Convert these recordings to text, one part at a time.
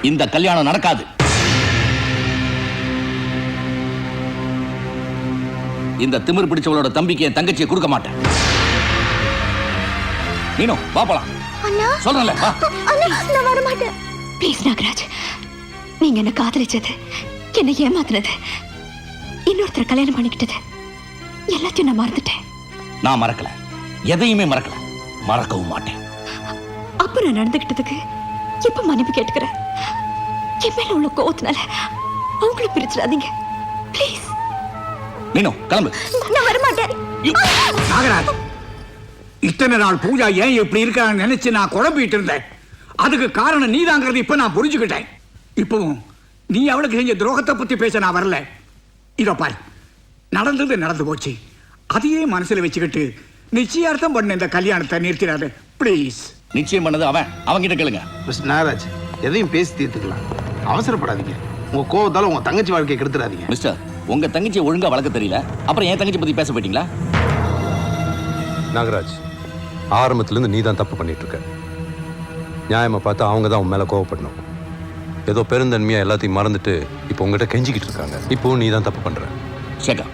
இந்த கல்யாணம் நடக்காது. இந்த திமிர் பிடிச்சவளோட தம்பிக்கு என் தங்கச்சியை கொடுக்க மாட்டேன். நீனோ வா போலாம். சொல்றேன்ல வா. நான் வர மாட்டேன். ப்ளீஸ் நாகராஜ், நீங்க என்ன காதலிச்சது, என்ன ஏமாத்துனது, இன்னொருத்தர் கல்யாணம் பண்ணிக்கிட்டது எல்லாத்தையும் நான் மறந்துட்டேன். நான் மறக்கல, எதையுமே மறக்கல, மறக்கவும் மாட்டேன். அப்ப நான் நடந்துகிட்டதுக்கு இப்ப மன்னிப்பு கேட்டுக்கிறேன். என் மேல உள்ள கோவத்தினால அவங்கள பிரிச்சிடாதீங்க ப்ளீஸ். மீனோ கிளம்பு. நான் வர மாட்டேன். நாகராஜ், இத்தனை நாள் பூஜா ஏன் இப்படி இருக்கான்னு நினைச்சு நான் குழம்பிட்டு இருந்தேன். அதுக்கு காரணம் நீதாங்கிறது இப்ப நான் புரிஞ்சுக்கிட்டேன். இப்பவும் நீ அவளுக்கு செஞ்ச துரோகத்தை பத்தி பேச நான் வரல. இதோ பாரு, நடந்தது நடந்து போச்சு. அதையே மனசுல வச்சுக்கிட்டு நிச்சயார்த்தம் பண்ண இந்த கல்யாணத்தை நிறுத்திடாத ப்ளீஸ். நிச்சயம் பண்ணது அவன் கிட்ட கேளுங்க. மிஸ்டர் நாகராஜ், எதையும் பேசி தீர்த்துக்கலாம், அவசரப்படாதீங்க. உங்க கோவத்தால உங்க தங்கச்சி வாழ்க்கையை கெடுத்துடாதீங்க. மிஸ்டர், உங்க தங்கச்சியை ஒழுங்கா வளர்க்க தெரியல, அப்புறம் என் தங்கச்சி பத்தி பேச போயிட்டீங்களா? நாகராஜ், ஆரம்பத்திலேருந்து நீ தான் தப்பு பண்ணிட்டு இருக்க. நியாயமா பார்த்தா அவங்க தான் உன் மேல கோவப்படணும். ஏதோ பெருந்தன்மையா எல்லாத்தையும் மறந்துட்டு இப்போ உங்ககிட்ட கெஞ்சிக்கிட்டு இருக்காங்க. இப்போ நீ தான் தப்பு பண்ற. சேகர்,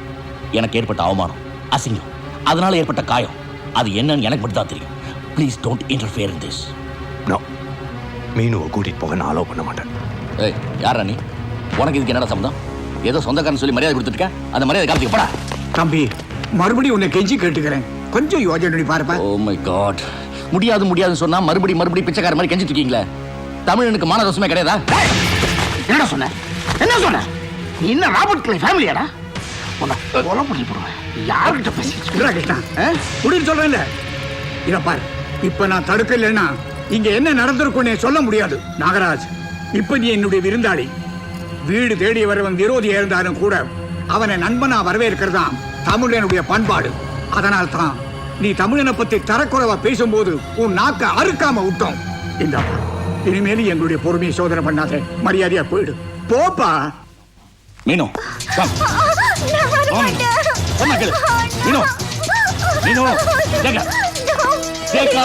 எனக்கு ஏற்பட்ட அவமானம், அசிங்கம், அதனால ஏற்பட்ட காயம், அது என்னன்னு எனக்கு மட்டும் தான் தெரியும். Please don't interfere in this. No, மீனுவை கூட்டிட்டு போக நான் அலோவ் பண்ண மாட்டேன். ஏய், யாரா நீ? உனக்கு இதுக்கு என்னடா சம்பந்தம்? ஏதோ சொந்தக்காரன் சொல்லி மரியாதை கொடுத்துருக்க, அந்த மரியாதை காலத்துக்கு போடா. தம்பி, மறுபடியும் உன்னை கெஞ்சி கேட்டுக்கிறேன், கொஞ்சம் யோசனை பண்ணி பாருப்பா. ஓ மை காட், முடியாதுன்னு சொன்னா மறுபடி பிச்சைக்கார மாதிரி கெஞ்சிட்டு இருக்கீங்களே. தமிழனுக்கு மான ரோசமே கிடையாதா? என்ன சொன்ன? நீ என்ன ராபர்ட் கிளை ஃபேமிலியாடா? உன்னை கொலை பண்ணி போடுவேன். யார்கிட்ட பேசிட்டு முடின்னு சொல்றேன். இத பாரு, இப்ப நான் தடுக்கலைன்னா இங்க என்ன நடந்திருக்கும்னே சொல்ல முடியாது. நாகராஜ், இப்ப நீ என்னுடைய விருந்தாளி. வீடு தேடி வரவன் விரோதியா இருந்தாலும் கூட அவனை நண்பனா வரவேற்கிறதா தமிழனுடைய பண்பாடு. அதனால் தான் நீ தமிழனை பத்தி தரக்குறைவா பேசும்போது உன் நாக்க அறுக்காம விட்டோம். இந்த இனிமேல் எங்களுடைய பொறுமையை சோதனை பண்ணாத, மரியாதையா போயிடு. போப்பா. மீனோ, மீனோ, மீனோ, கேக்கா.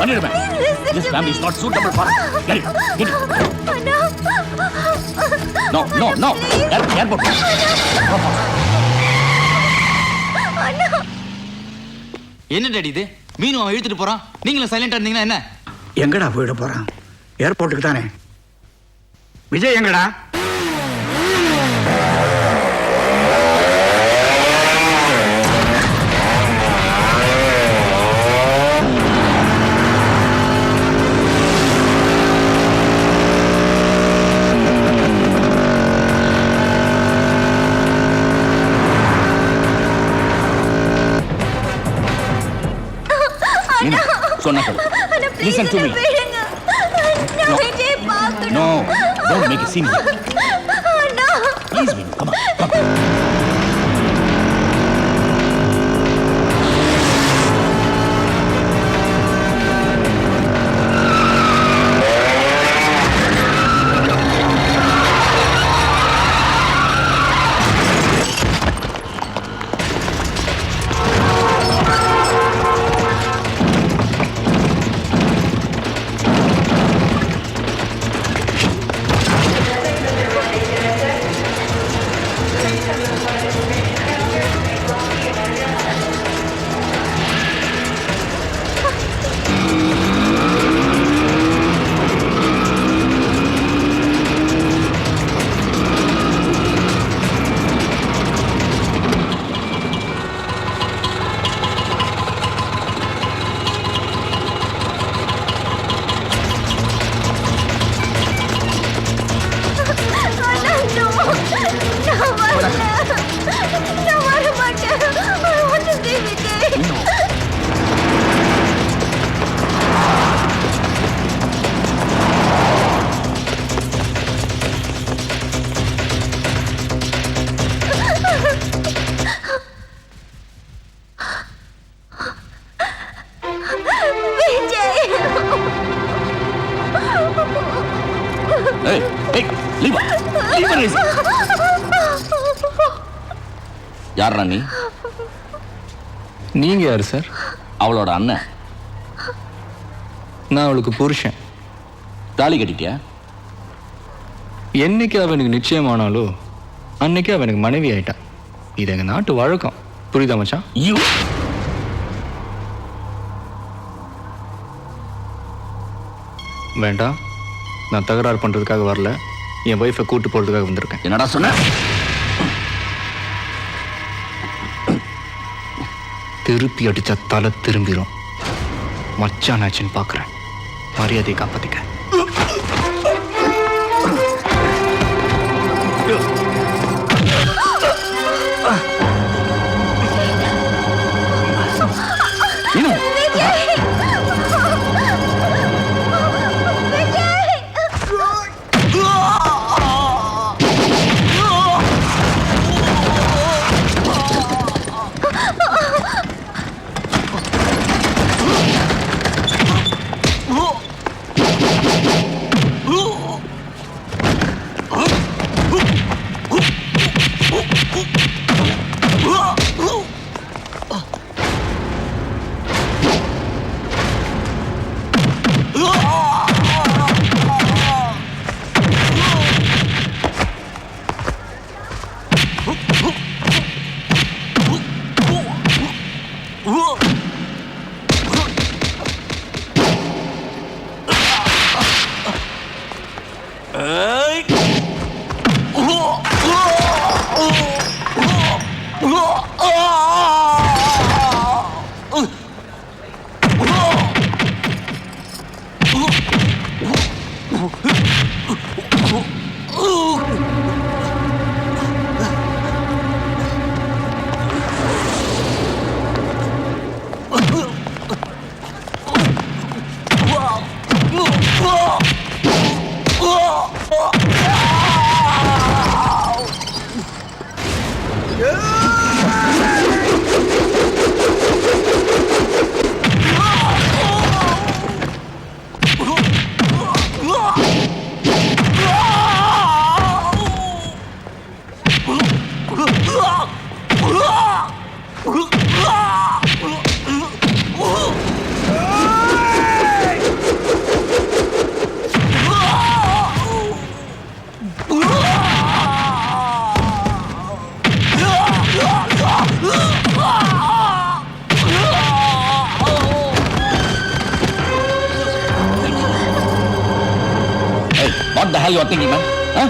பண்ணிடுவேன். This family is not suitable for us. Get it, get it. No. Airport. என்ன டாடி இது? மீனு அவன் இழுத்துட்டு போறான், நீங்களும் சைலண்டா இருந்தீங்கன்னா என்ன? எங்கடா போயிட போறான்? ஏர்போர்ட்டுக்கு தானே. விஜய் எங்கடா? Listen to me. No, don't make a scene. Please, Meenu, come on. யாரா நீ? நீங்க யாரு சார்? அவளோட அண்ணன். நான் அவளுக்கு புருஷன். தாலி கட்டிட்டியா? என்னைக்கு அவனுக்கு நிச்சயமானாலோ அன்னைக்கு அவனுக்கு மனைவி ஆயிட்டான். இது எங்க நாட்டு வழக்கம். புரியுதா மச்சான்? யூ வேண்டாம், நான் தகராறு பண்றதுக்காக வரல, என் ஒய்ஃபை கூட்டு போறதுக்காக வந்திருக்கேன். என்னடா சொன்ன? திருப்பி அடிச்சா தலை திரும்பிடும். மச்சான் ஆச்சுன்னு பார்க்குறேன். மரியாதையை காப்பாத்திக்க. What the hell you are thinking, man? Huh?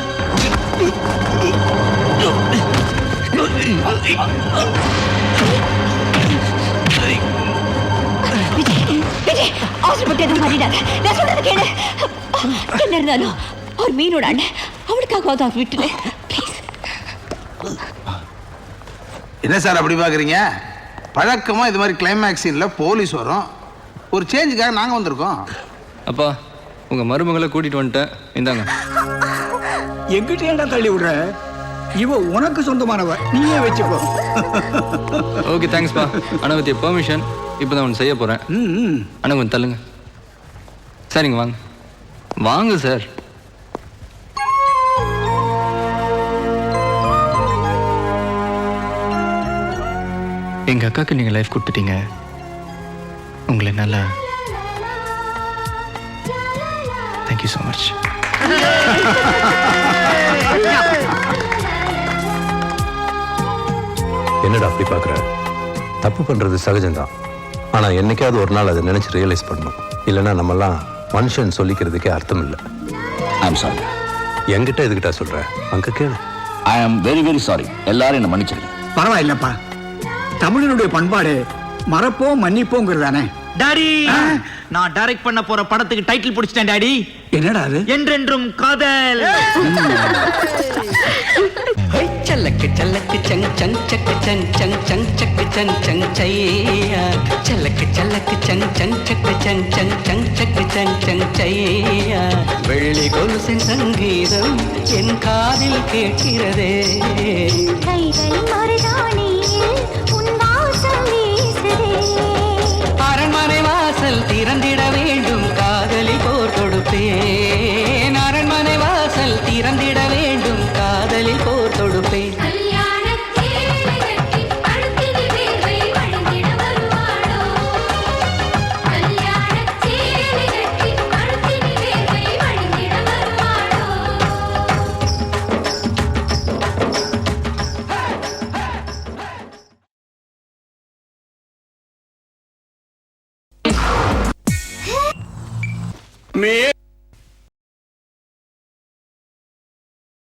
Vijay, அவசரப்பட்டு எதுவும் பண்ணிடாத. நான் சொல்றது கேளு. என்ன இருந்தாலும் ஒரு மீனோட அண்ணன், அவனுக்காகவாவது அவர் விட்டுல ப்ளீஸ். என்ன சார் அப்படி பார்க்குறீங்க? பழக்கமாக இது மாதிரி கிளைமேக்ஸ் சீனில் போலீஸ் வரும். ஒரு சேஞ்சுக்காக நாங்கள் வந்திருக்கோம். அப்பா, உங்க மருமகளை கூட்டிட்டு வந்துட்டேன். இந்தாங்க. எங்கிட்ட ஏன்டா தள்ளி விடுற? இவ உனக்கு சொந்தமானவ, நீயே வச்சுக்கோ. ஓகே, தேங்க்ஸ்ப்பா. ஆனால் வித் பெர்மிஷன் இப்போ தான் ஒன்று செய்ய போகிறேன். ஆனால் கொஞ்சம் தள்ளுங்க. சரிங்க, வாங்க வாங்க சார். எங்கள் அக்காவுக்கு நீங்கள் லைஃப் கொடுத்துட்டீங்க. உங்களை நல்லா தேங்க்யூ ஸோ மச். என்னடா அப்படி பார்க்குற? தப்பு பண்ணுறது சகஜம்தான். ஆனால் என்னைக்காவது ஒரு நாள் அதை நினச்சி ரியலைஸ் பண்ணணும். இல்லைன்னா நம்மெல்லாம் மனுஷன் சொல்லிக்கிறதுக்கே அர்த்தம் இல்லை. I am sorry. என்கிட்ட எதுக்கிட்டா சொல்கிற? அங்கே கேளு. I am very very sorry. எல்லாரும் என்ன மன்னிச்சிருங்க. பரவாயில்லப்பா, தமிழனுடைய பண்பாடு மறப்போம் மன்னிப்போங்கிறதானே. டாடி, நான் டைரக்ட் பண்ண போற படத்துக்கு டைட்டில் பிடிச்சிட்டேன் டாடி. என்னடா அது? என்றென்றும் காதல். चलक चलक चंग चंग चक चंग चंग चंग चक चंग चंग चैया चलक चलक चंग चंग चक चंग चंग चंग चक चंग चंग चैया வெள்ளி கொலுசின் சங்கீதம் என் காதில் கேட்கிறதே கைகள் மருதாணியில் உன் வாசம் வீசுதே அரண்மனை வாசல் திறந்திட வேண்டும் காதலி போர் தொடுப்பேன் அரண்மனை வாசல் திறந்திட வேண்டும் காதலில் போர் தொடுப்பேன் கல்யாணத்தேரை கட்டி படுத்திடு வேர்வை வழிந்திட மே